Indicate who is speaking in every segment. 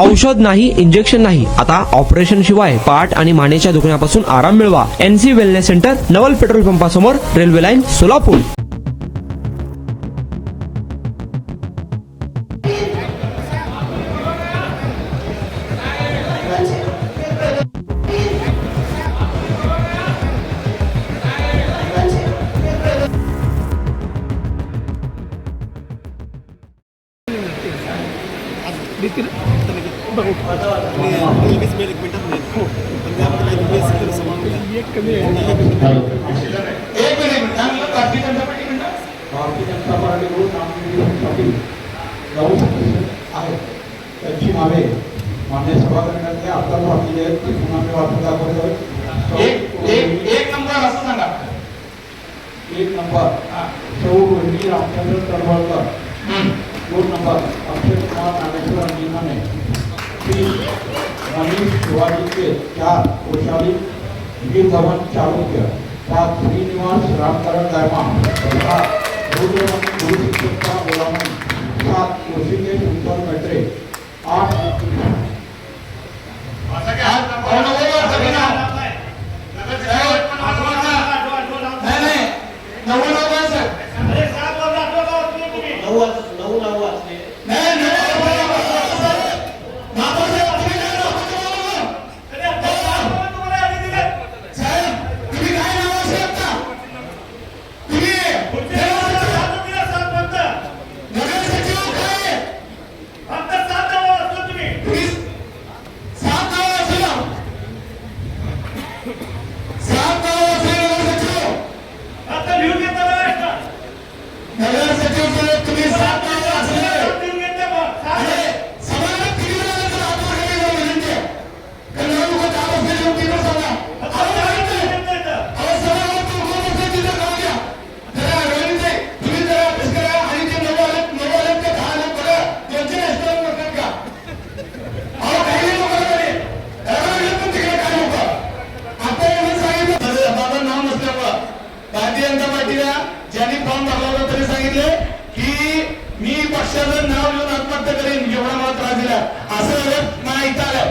Speaker 1: औषध नाही, इंजेक्शन नाही, आता ऑपरेशन शिवाय पाठ आणि मानेच्या दुखण्यापासून आराम मिळवा. NC वेलनेस सेंटर, नवल पेट्रोल पंपासमोर, रेल्वे लाईन, सोलापूर.
Speaker 2: त्यांची नावे मान्य सभागृहातले आता वाचलेली आहेत ती पुन्हा मी वाचून दाखवतो. एक नंबर असं सांगा. एक नंबर सौ रोहिणी रामचंद्र तळवळकर. 2 नंबर अक्षय कुमार नागेश्वर मीनाने. 3 रमेश शिवाजीचे. 4 वैशाली वीर धवन चालुक्य. 5 श्रीनिवास रामकरण दायमा. 6 गुरुशिक्षकता बोलामणी. 7 ऋषिकेश उत्तम मेत्रे. 8 ज्यांनी फॉर्म भरला होता तरी सांगितले की मी पक्षाचं नाव घेऊन आत्महत्या करेन एवढा मला त्रास दिला. असं मला इथं आलं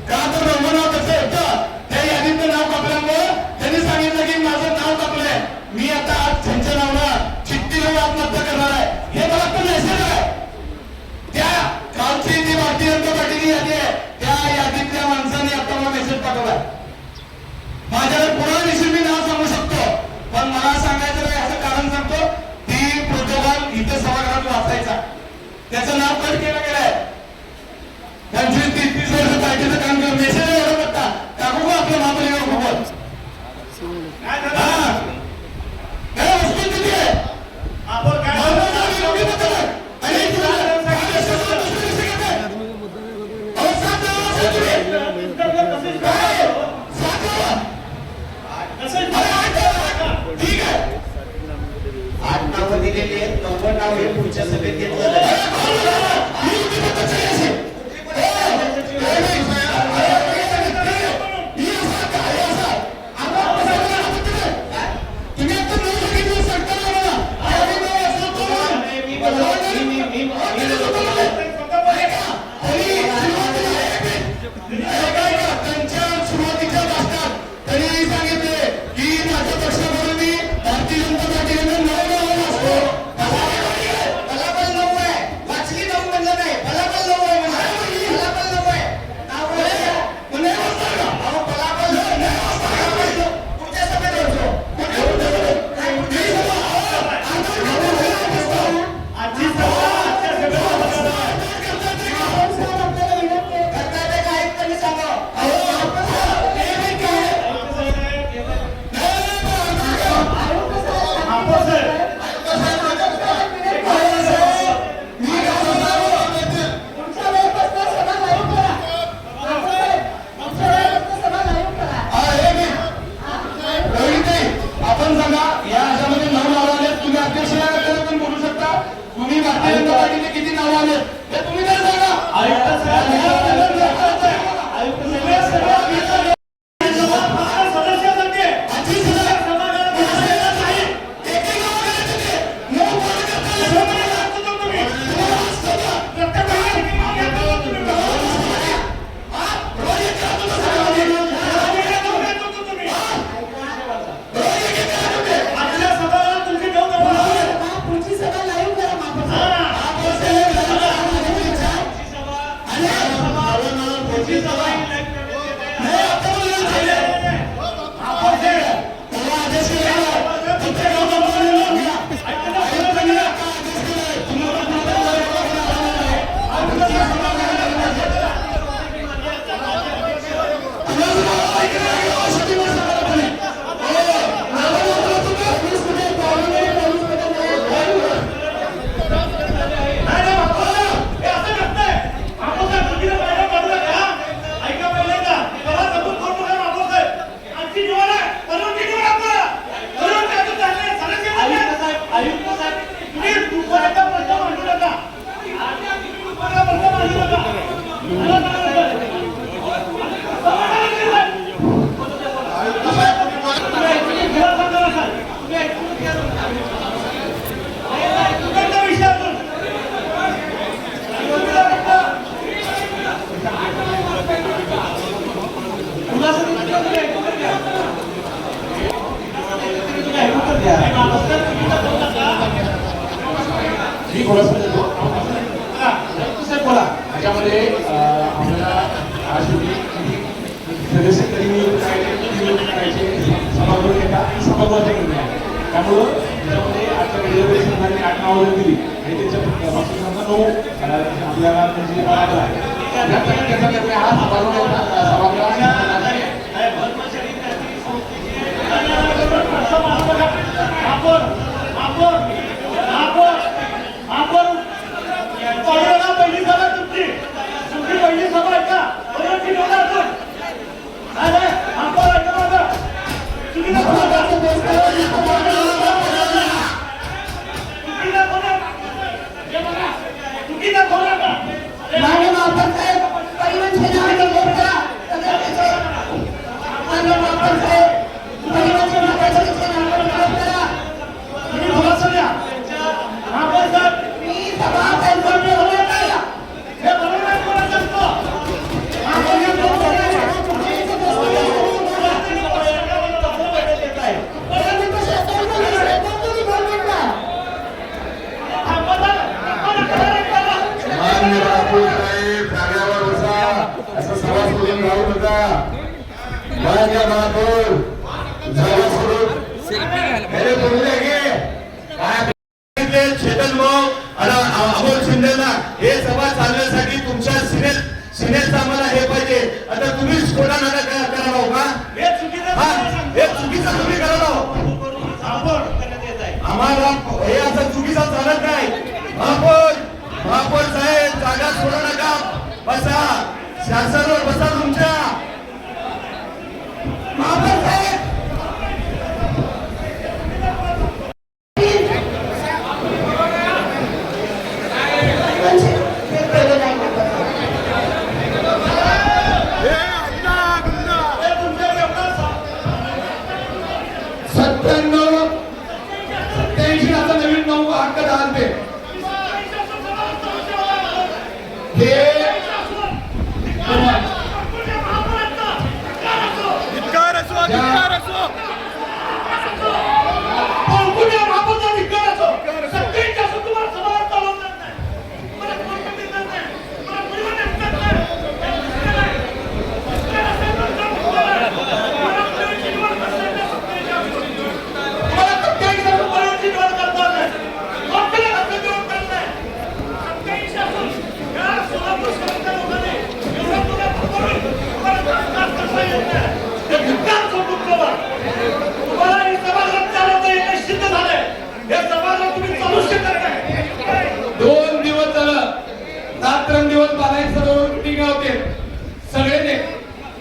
Speaker 2: का तर नाव तसं होतं. त्या यादीतलं नाव कापल्यामुळं त्यांनी सांगितलं की माझं नाव कापलंय, मी आता आज त्यांच्या नावाला चिठ्ठी घेऊन आत्महत्या करणार आहे. हे मला पण मेसेज आहे. त्या कालची जी भारतीय जनता पार्टीची यादी आहे त्या यादीतल्या माणसाने आता मला मेसेज पाठवलाय. माझ्याकडे पुन्हा निश्चित मी नाव सांगू शकतो पण मला सांगायचं नाही असं कारण सांगतो. ती प्रोटोकॉल इथे सभागृहात वाचायचा त्याचं नाव कट केलं गेलंय. 25-30 वर्ष पार्टीचं काम करून मेसेज एवढं करता टाकू का आपल्या महाबलीवर खूपच वस्तू किती आहे आपण काय ठीक आहे. 8 नावं दिलेली आहेत. 9 नाव हे पुढच्या सभेत घेतलं किती नाव आले हे तुम्ही काय सांगा. मी थोडंसं देतो बोला त्याच्यामध्ये आपल्याला सदस्य तरी करायचे सभागृह घेता सभागृहाचे निर्णय आहे त्यामुळं त्याच्यामध्ये आता रिझर्वेशन झाली 8 नावं दिली आणि त्याच्यापासून 9 आपल्याला म्हणजे लागला आहे त्याचा निर्णय हा
Speaker 3: पहिली सभा तुमची पहिली सभा आहे का अमोल शिंदेला हे सभा चालण्यासाठी तुमच्या सिनेटचं आम्हाला हे पाहिजे आता तुम्हीच खोटा नाटक करा भाऊ का हे चुकीचं तुम्ही करा भाऊ आम्हाला हे असं चुकीचं चालत नाही महापौर साहेब जागा सोडू नका बसा शासनावर बसा तुमच्या महापौर साहेब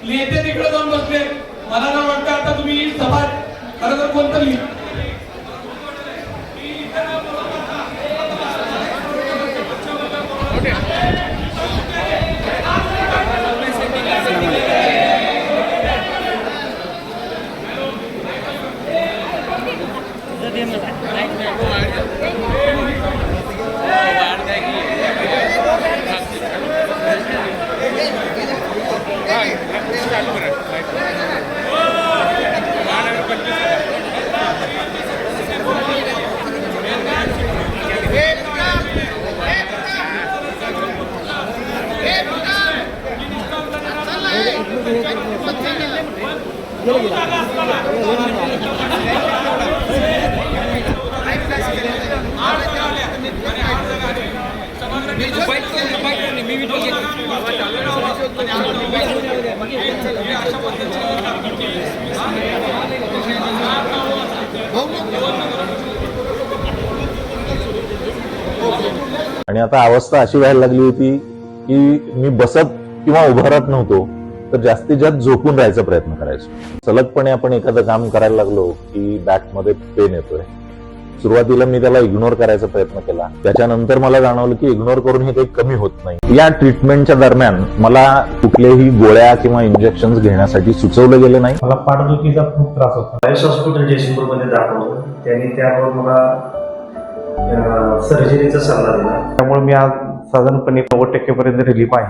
Speaker 3: नेते तिकडे जाऊन बसले मला ना वाटतं आता तुम्ही सभा खरं तर कोणतं
Speaker 4: आणि आता अवस्था अशी व्हायला लागली होती की मी बसत किंवा उभं राहत नव्हतो, तर जास्तीत जास्त झोपून राहायचा प्रयत्न करायचो. सलगपणे आपण एखादं काम करायला लागलो की बॅकमध्ये पेन येतोय. सुरुवातीला मी त्याला इग्नोर करायचा प्रयत्न केला. त्याच्यानंतर मला जाणवलं की इग्नोर करून हे काही कमी होत नाही. या ट्रीटमेंटच्या दरम्यान मला कुठल्याही गोळ्या किंवा इंजेक्शन घेण्यासाठी सुचवलं गेलं नाही.
Speaker 5: मला पाठदुखीचा खूप त्रास होता. आयुष हॉस्पिटल जयसिंगपूरमध्ये दाखवलं. त्यांनी त्यावर मला सर्जरीचा सल्ला दिला. त्यामुळे मी आज साधारणपणे 90% पर्यंत रिलीफ आहे.